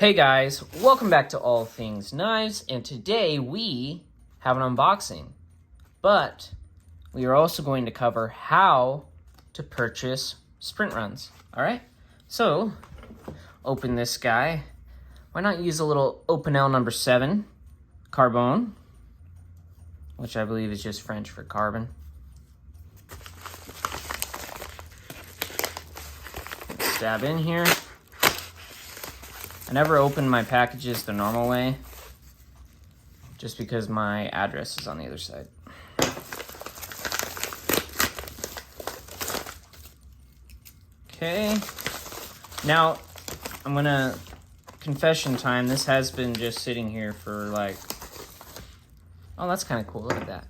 Hey guys, welcome back to All Things Knives, and today we have an unboxing, but we are also going to cover how to purchase sprint runs, alright? So, open this guy. Why not use a little Opinel number 7 carbone, which I believe is just French for carbon. Stab in here. I never open my packages the normal way, just because my address is on the other side. Okay, now I'm gonna, confession time, this has been just sitting here for like, oh, that's kind of cool, look at that.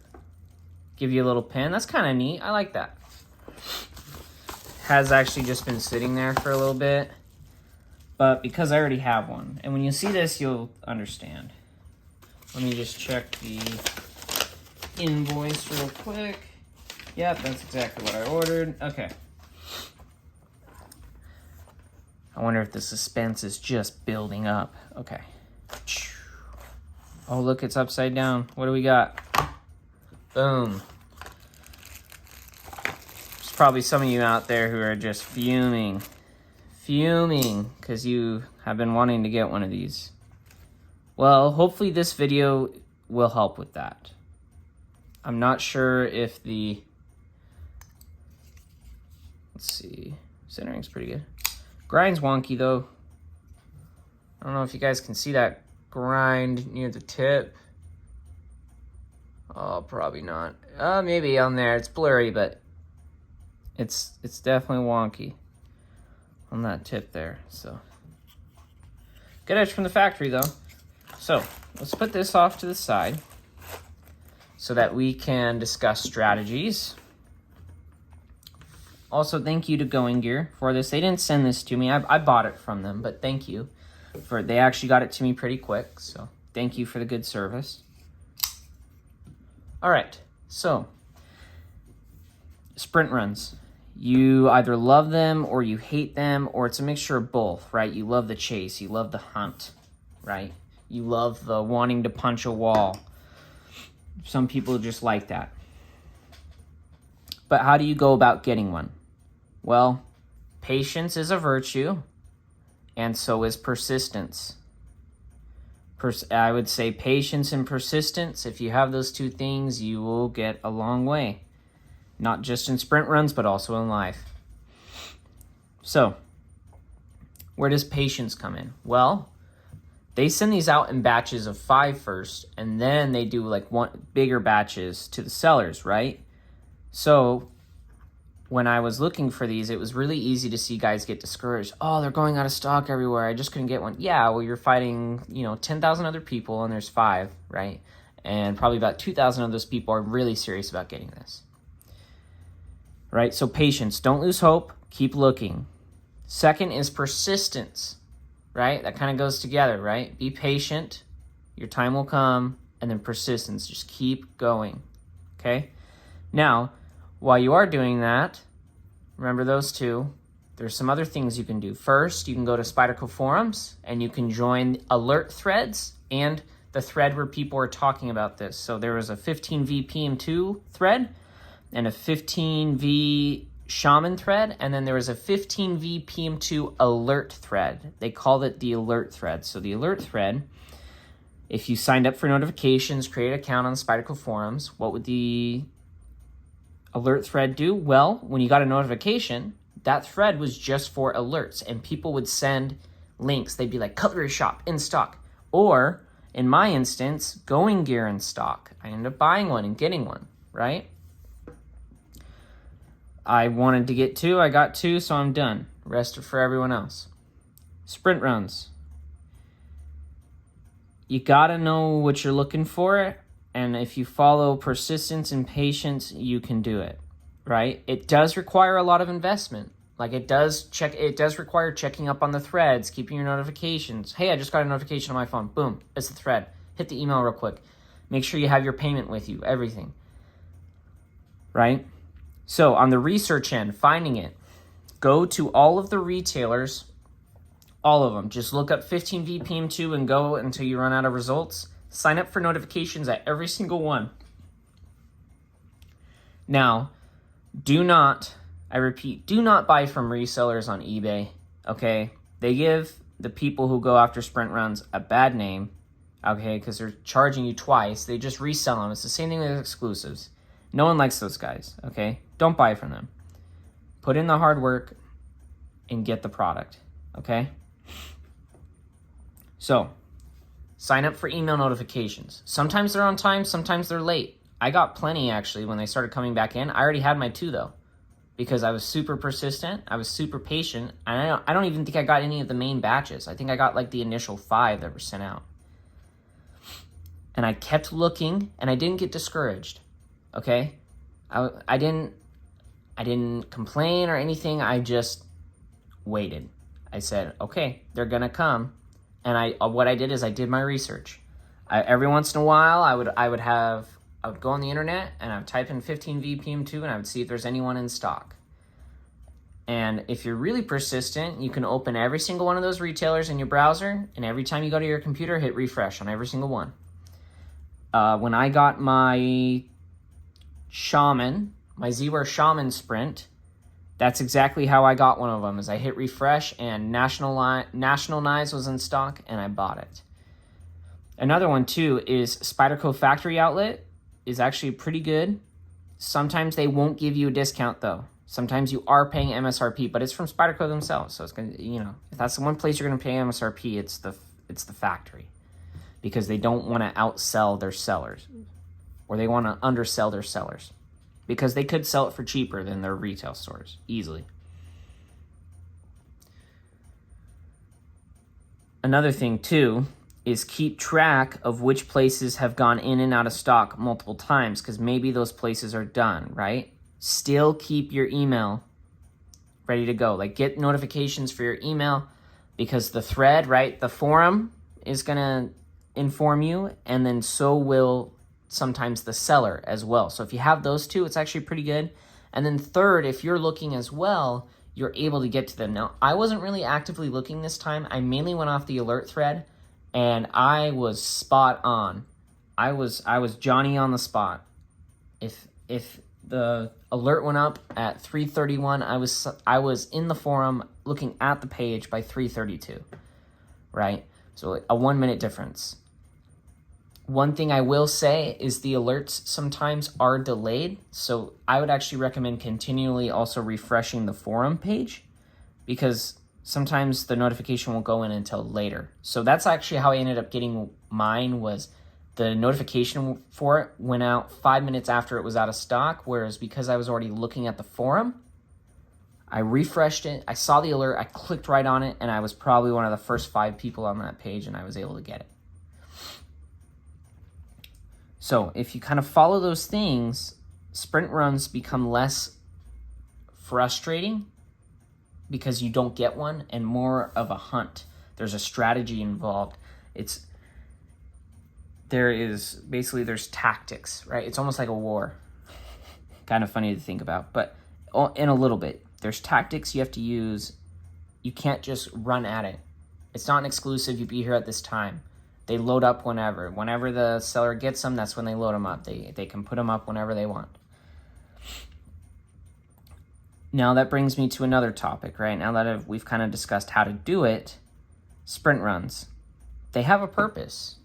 Give you a little pin, that's kind of neat, I like that. Has actually just been sitting there for a little bit. But because I already have one, and when you see this, you'll understand. Let me just check the invoice real quick. Yep, that's exactly what I ordered. Okay. I wonder if the suspense is just building up. Okay. Oh, look, it's upside down. What do we got? Boom. There's probably some of you out there who are just fuming because you have been wanting to get one of these. Well, hopefully this video will help with that. I'm not sure if the, let's see, centering's pretty good. Grind's wonky though. I don't know if you guys can see that grind near the tip. Oh, probably not. Maybe on there, it's blurry, but it's definitely wonky on that tip there. So good edge from the factory though. So let's put this off to the side so that we can discuss strategies. Also, thank you to Going Gear for this. They didn't send this to me. I bought it from them, but thank you for, they actually got it to me pretty quick. So thank you for the good service. All right, so sprint runs. You either love them or you hate them, or it's a mixture of both, right? You love the chase, you love the hunt, right? You love the wanting to punch a wall. Some people just like that. But how do you go about getting one? Well, patience is a virtue, and so is persistence. I would say patience and persistence. If you have those two things, you will get a long way. Not just in sprint runs, but also in life. So, where does patience come in? Well, they send these out in batches of 5 first, and then they do like bigger batches to the sellers, right? So, when I was looking for these, it was really easy to see guys get discouraged. Oh, they're going out of stock everywhere. I just couldn't get one. Yeah, well, you're fighting, 10,000 other people, and there's 5, right? And probably about 2,000 of those people are really serious about getting this. Right, so patience, don't lose hope, keep looking. Second is persistence, right? That kind of goes together, right? Be patient, your time will come, and then persistence, just keep going, okay? Now, while you are doing that, remember those two, there's some other things you can do. First, you can go to Spyderco forums, and you can join alert threads, and the thread where people are talking about this. So there was a 15V PM2 thread, and a 15V Shaman thread, and then there was a 15V PM2 alert thread. They called it the alert thread. So the alert thread, if you signed up for notifications, create an account on Spyderco forums, what would the alert thread do? Well, when you got a notification, that thread was just for alerts, and people would send links. They'd be like, cutlery shop in stock, or in my instance, Going Gear in stock. I ended up buying one and getting one, right? I wanted to get 2, I got 2, so I'm done. Rest are for everyone else. Sprint runs. You gotta know what you're looking for, and if you follow persistence and patience, you can do it, right? It does require a lot of investment. Like it does require checking up on the threads, keeping your notifications. Hey, I just got a notification on my phone. Boom, it's the thread. Hit the email real quick. Make sure you have your payment with you, everything, right? So on the research end, finding it, go to all of the retailers All of them. Just look up 15 VPM2 and go until you run out of results. Sign up for notifications at every single one. Now, do not, I repeat, do not buy from resellers on eBay, okay? They give the people who go after sprint runs a bad name, okay, because they're charging you twice. They just resell them. It's the same thing with exclusives. No one likes those guys, okay? Don't buy from them. Put in the hard work and get the product, okay? So, sign up for email notifications. Sometimes they're on time, sometimes they're late. I got plenty, actually, when they started coming back in. I already had my 2, though, because I was super persistent. I was super patient. And I don't even think I got any of the main batches. I think I got, like, the initial 5 that were sent out. And I kept looking, and I didn't get discouraged, okay? I didn't complain or anything. I just waited. I said, okay, they're going to come. And what I did is I did my research. Every once in a while, I would go on the internet and I would type in 15 VPM2 and I would see if there's anyone in stock. And if you're really persistent, you can open every single one of those retailers in your browser, and every time you go to your computer, hit refresh on every single one. When I got my Shaman, my Z-Wear Shaman Sprint, that's exactly how I got one of them, is I hit refresh and National Knives was in stock and I bought it. Another one too is Spyderco Factory Outlet is actually pretty good. Sometimes they won't give you a discount though. Sometimes you are paying MSRP, but it's from Spyderco themselves. So it's gonna, if that's the one place you're gonna pay MSRP, it's the factory, because they don't want to outsell their sellers, or they want to undersell their sellers, because they could sell it for cheaper than their retail stores easily. Another thing too is keep track of which places have gone in and out of stock multiple times, because maybe those places are done, right? Still keep your email ready to go. Like, get notifications for your email, because the thread, right, the forum is going to inform you, and then so will sometimes the seller as well. So if you have those two, it's actually pretty good. And then third, if you're looking as well, you're able to get to them. Now, I wasn't really actively looking this time. I mainly went off the alert thread, and I was spot on. I was Johnny on the spot. If the alert went up at 3:31, I was in the forum looking at the page by 3:32, right? So a 1 minute difference. One thing I will say is the alerts sometimes are delayed, so I would actually recommend continually also refreshing the forum page, because sometimes the notification won't go in until later. So that's actually how I ended up getting mine, was the notification for it went out 5 minutes after it was out of stock, whereas because I was already looking at the forum, I refreshed it, I saw the alert, I clicked right on it, and I was probably one of the first 5 people on that page, and I was able to get it. So if you kind of follow those things, sprint runs become less frustrating because you don't get one, and more of a hunt. There's a strategy involved. There's tactics, right? It's almost like a war. Kind of funny to think about, but in a little bit. There's tactics you have to use. You can't just run at it. It's not an exclusive, you be here at this time. They load up whenever. Whenever the seller gets them, that's when they load them up. They can put them up whenever they want. Now that brings me to another topic, right? Now that we've kind of discussed how to do it, sprint runs. They have a purpose.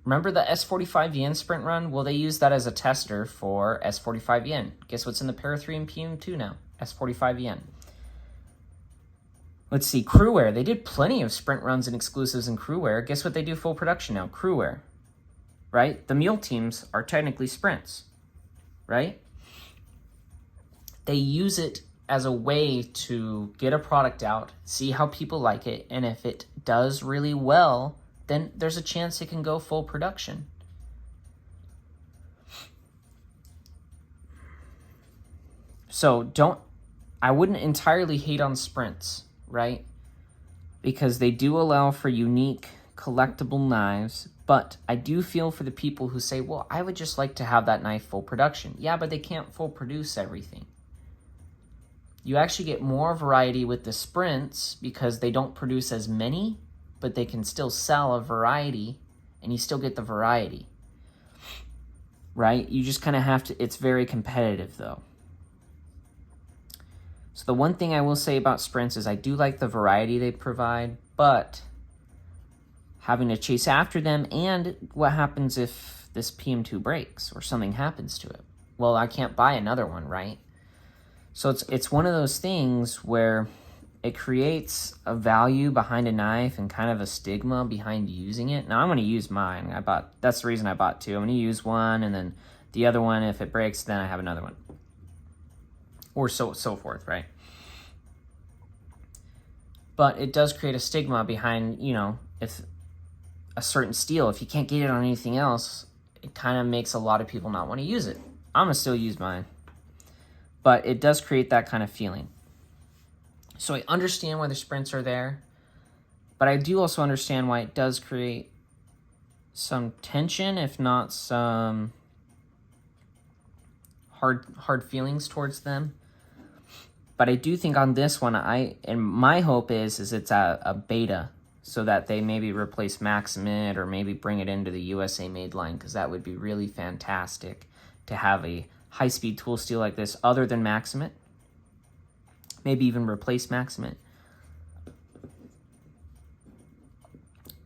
Remember the S45 yen sprint run? Well, they use that as a tester for S45 yen. Guess what's in the Para 3 and PM2 now? S45 yen. Let's see, crewwear. They did plenty of sprint runs and exclusives in crewwear. Guess what they do full production now? Crewwear, right? The mule teams are technically sprints, right? They use it as a way to get a product out, see how people like it, and if it does really well, then there's a chance it can go full production. So I wouldn't entirely hate on sprints, right? Because they do allow for unique collectible knives, but I do feel for the people who say, well, I would just like to have that knife full production. Yeah, but they can't full produce everything. You actually get more variety with the sprints because they don't produce as many, but they can still sell a variety and you still get the variety, right? You just kind of have to, it's very competitive though. So the one thing I will say about sprints is I do like the variety they provide, but having to chase after them, and what happens if this PM2 breaks or something happens to it? Well, I can't buy another one, right? So it's one of those things where it creates a value behind a knife and kind of a stigma behind using it. Now I'm going to use mine. That's the reason I bought two. I'm going to use one, and then the other one, if it breaks, then I have another one, or so forth, right? But it does create a stigma behind, you know, if a certain steel, if you can't get it on anything else, it kind of makes a lot of people not want to use it. I'm going to still use mine. But it does create that kind of feeling. So I understand why the sprints are there, but I do also understand why it does create some tension, if not some hard feelings towards them. But I do think on this one, and my hope is it's a beta, so that they maybe replace Maximit or maybe bring it into the USA made line, because that would be really fantastic to have a high-speed tool steel like this other than Maximit. Maybe even replace Maximit.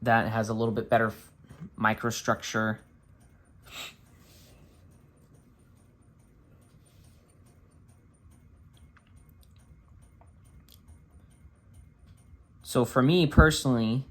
That has a little bit better microstructure. So for me personally,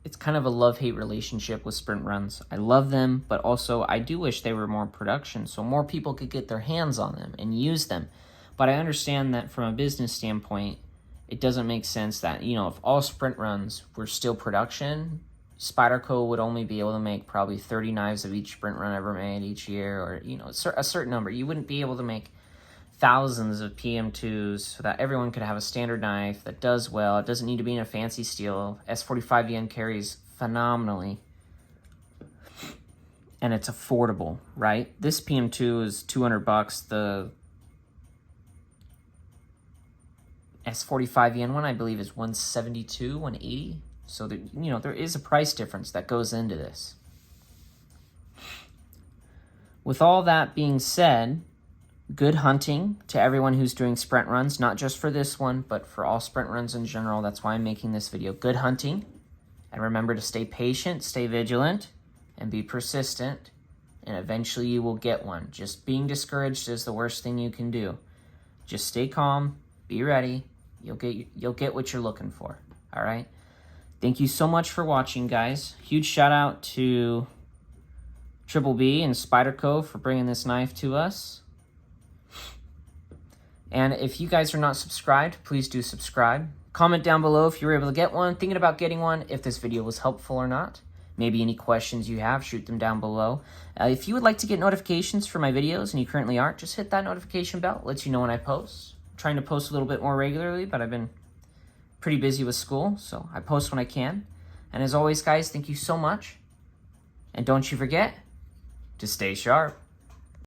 it's kind of a love-hate relationship with sprint runs. I love them, but also I do wish they were more production so more people could get their hands on them and use them. But I understand that from a business standpoint, it doesn't make sense that, you know, if all sprint runs were still production, Spyderco would only be able to make probably 30 knives of each sprint run ever made each year, or, you know, a certain number. You wouldn't be able to make thousands of PM2s so that everyone could have a standard knife that does well. It doesn't need to be in a fancy steel. S45VN carries phenomenally. And it's affordable, right? This PM2 is $200. The S45VN one, I believe, is $172, $180. So that, you know, there is a price difference that goes into this. With all that being said, good hunting to everyone who's doing sprint runs, not just for this one, but for all sprint runs in general. That's why I'm making this video. Good hunting. And remember to stay patient, stay vigilant, and be persistent. And eventually you will get one. Just being discouraged is the worst thing you can do. Just stay calm, be ready. You'll get what you're looking for. All right? Thank you so much for watching, guys. Huge shout out to Triple B and Spyderco for bringing this knife to us. And if you guys are not subscribed, please do subscribe. Comment down below if you were able to get one, thinking about getting one, if this video was helpful or not. Maybe any questions you have, shoot them down below. If you would like to get notifications for my videos and you currently aren't, just hit that notification bell. It lets you know when I post. I'm trying to post a little bit more regularly, but I've been pretty busy with school, so I post when I can. And as always, guys, thank you so much. And don't you forget to stay sharp.